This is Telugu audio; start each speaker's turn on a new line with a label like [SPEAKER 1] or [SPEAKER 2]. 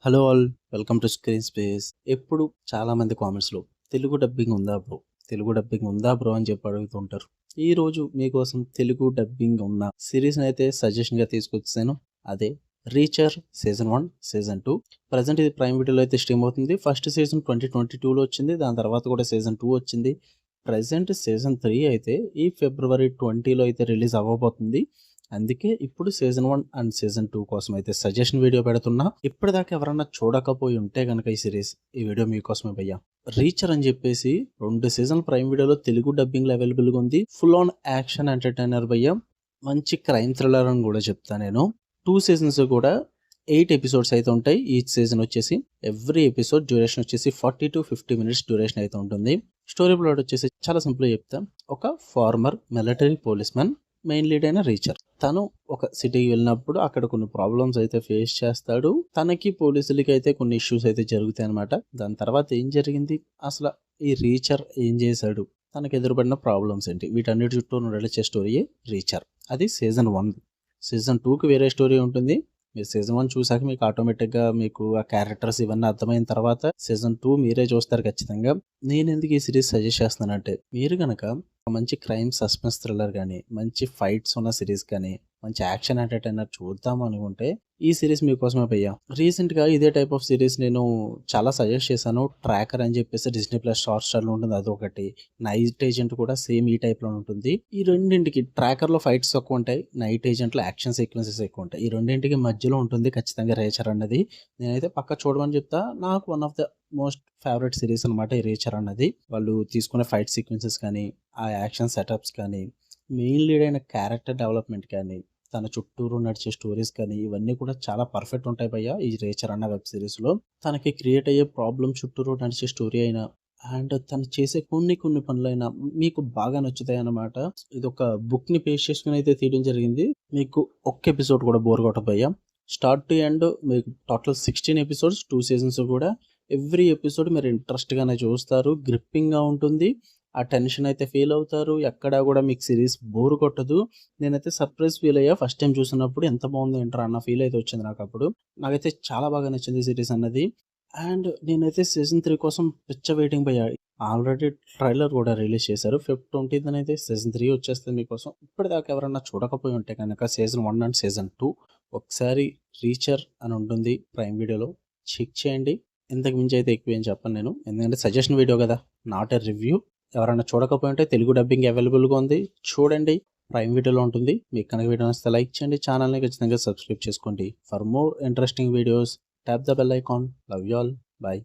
[SPEAKER 1] Hello all, welcome to screen space. ఎప్పుడు చాలామంది కామెంట్స్లో తెలుగు డబ్బింగ్ ఉందా బ్రో, తెలుగు డబ్బింగ్ ఉందా బ్రో అని చెప్పి అడుగుతుంటారు. ఈరోజు మీకోసం తెలుగు డబ్బింగ్ ఉన్న సిరీస్ని అయితే సజెషన్గా తీసుకొచ్చాను. అదే రీచర్ సీజన్ 1 సీజన్ 2. ప్రజెంట్ ఇది ప్రైమ్ వీడియోలో అయితే స్ట్రీమ్ అవుతుంది. ఫస్ట్ సీజన్ 2022లో వచ్చింది, దాని తర్వాత కూడా సీజన్ 2 వచ్చింది. ప్రజెంట్ సీజన్ 3 అయితే ఈ ఫిబ్రవరి 20లో అయితే రిలీజ్ అవ్వబోతుంది. అందుకే ఇప్పుడు సీజన్ 1 అండ్ సీజన్ 2 కోసం అయితే సజెషన్ వీడియో పెడుతున్నా. ఇప్పటిదాకా ఎవరన్నా చూడకపోయి ఉంటే కనుక ఈ వీడియో మీకోసమే భయ్యా. రీచర్ అని చెప్పేసి 2 సీజన్ ప్రైమ్ వీడియోలో తెలుగు డబ్బింగ్ అవైలబుల్గా ఉంది. ఫుల్ ఆన్ యాక్షన్ ఎంటర్టైనర్ భయ్యా. మంచి క్రైమ్ థ్రిల్లర్ అని కూడా చెప్తా నేను. 2 సీజన్స్ కూడా 8 ఎపిసోడ్స్ అయితే ఉంటాయి. ఈచ్ సీజన్ వచ్చేసి ఎవ్రీ ఎపిసోడ్ డ్యూరేషన్ వచ్చేసి 40 to 50 minutes డ్యూరేషన్ అయితే ఉంటుంది. స్టోరీ ప్లాట్ వచ్చేసి చాలా సింపుల్గా చెప్తా. ఒక former military police man, main lead అయిన రీచర్, తను ఒక సిటీకి వెళ్ళినప్పుడు అక్కడ కొన్ని ప్రాబ్లమ్స్ అయితే ఫేస్ చేస్తాడు. తనకి పోలీసులకి అయితే కొన్ని ఇష్యూస్ అయితే జరుగుతాయి అనమాట. దాని తర్వాత ఏం జరిగింది, అసలు ఈ రీచర్ ఏం చేశాడు, తనకు ఎదురుపడిన ప్రాబ్లమ్స్ ఏంటి, వీటన్నిటి చుట్టూ నడిచే స్టోరీయే రీచర్. అది సీజన్ 1. సీజన్ 2కి వేరే స్టోరీ ఉంటుంది. మీరు సీజన్ 1 చూసాక మీకు ఆటోమేటిక్గా మీకు ఆ క్యారెక్టర్స్ ఇవన్నీ అర్థమైన తర్వాత సీజన్ 2 మీరే చూస్తారు ఖచ్చితంగా. నేను ఎందుకు ఈ సిరీస్ సజెస్ట్ చేస్తున్నానంటే, మీరు కనుక మంచి క్రైమ్ సస్పెన్స్ థ్రిల్లర్ కానీ, మంచి ఫైట్స్ ఉన్న సిరీస్ కానీ, మంచి యాక్షన్ ఎంటర్టైనర్ చూద్దాం అనుకుంటే ఈ సిరీస్ మీకోసమే భయ్యా. రీసెంట్గా ఇదే టైప్ ఆఫ్ సిరీస్ నేను చాలా సజెస్ట్ చేశాను. ట్రాకర్ అని చెప్పేసి డిస్నీ ప్లస్ హాట్‌స్టార్లో ఉంటుంది, అదొకటి. నైట్ ఏజెంట్ కూడా సేమ్ ఈ టైప్లో ఉంటుంది. ఈ రెండింటికి ట్రాకర్లో ఫైట్స్ తక్కువ ఉంటాయి, నైట్ ఏజెంట్లో యాక్షన్ సీక్వెన్సెస్ ఎక్కువ ఉంటాయి. ఈ రెండింటికి మధ్యలో ఉంటుంది ఖచ్చితంగా రీచర్ అన్నది. నేనైతే పక్కా చూడమని చెప్తా. నాకు one of the most favourite series అనమాట ఈ రీచర్ అన్నది. వాళ్ళు తీసుకునే ఫైట్ సీక్వెన్సెస్ కానీ, ఆ యాక్షన్ సెటప్స్ కానీ, మెయిన్ లీడ్ అయిన క్యారెక్టర్ డెవలప్మెంట్ కానీ, తన చుట్టూరు నడిచే స్టోరీస్ కానీ, ఇవన్నీ కూడా చాలా పర్ఫెక్ట్ ఉంటాయి భయ్యా ఈ రీచర్ అన్న వెబ్ సిరీస్లో. తనకి క్రియేట్ అయ్యే ప్రాబ్లం చుట్టూరు నడిచే స్టోరీ అయినా అండ్ తను చేసే కొన్ని పనులైనా మీకు బాగా నచ్చుతాయి అన్నమాట. ఇది ఒక బుక్ని పేస్ట్ చేసుకుని అయితే తీయడం జరిగింది. మీకు ఒక్క ఎపిసోడ్ కూడా బోర్ కొట్టదు భయ్యా. స్టార్ట్ టు ఎండ్ మీకు టోటల్ 16 ఎపిసోడ్స్, 2 సీజన్స్ కూడా. ఎవ్రీ ఎపిసోడ్ మీరు ఇంట్రెస్ట్గానే చూస్తారు, గ్రిప్పింగ్గా ఉంటుంది. ఆ టెన్షన్ అయితే ఫీల్ అవుతారు. ఎక్కడా కూడా మీకు సిరీస్ బోర్ కొట్టదు. నేనైతే సర్ప్రైజ్ ఫీల్ అయ్యా ఫస్ట్ టైం చూసినప్పుడు. ఎంత బాగుంది ఏంట్రా అన్న ఫీల్ అయితే వచ్చింది నాకు అప్పుడు. నాకైతే చాలా బాగా నచ్చింది సిరీస్ అన్నది. అండ్ నేనైతే సీజన్ 3 కోసం పిచ్చ వెయిటింగ్ పోయా. ఆల్రెడీ ట్రైలర్ కూడా రిలీజ్ చేశారు. Feb 20th అయితే సీజన్ 3 వచ్చేస్తుంది మీకోసం. ఇప్పటిదాకా ఎవరన్నా చూడకపోయి ఉంటే కనుక సీజన్ 1 అండ్ సీజన్ 2 ఒకసారి రీచర్ అని ఉంటుంది ప్రైమ్ వీడియోలో, చెక్ చేయండి. ఇంతకు మించి అయితే ఎక్కువ ఏం చెప్పను నేను, ఎందుకంటే సజెషన్ వీడియో కదా, నాట్ ఎ రివ్యూ. ఎవరైనా చూడకపోయి ఉంటే తెలుగు డబ్బింగ్ అవైలబుల్గా ఉంది, చూడండి. ప్రైమ్ వీడియోలో ఉంటుంది. మీకు కనుక వీడియో నచ్చితే లైక్ చేయండి, ఛానల్ని ఖచ్చితంగా సబ్స్క్రైబ్ చేసుకోండి. For more interesting videos tap the bell icon. Love you all, bye.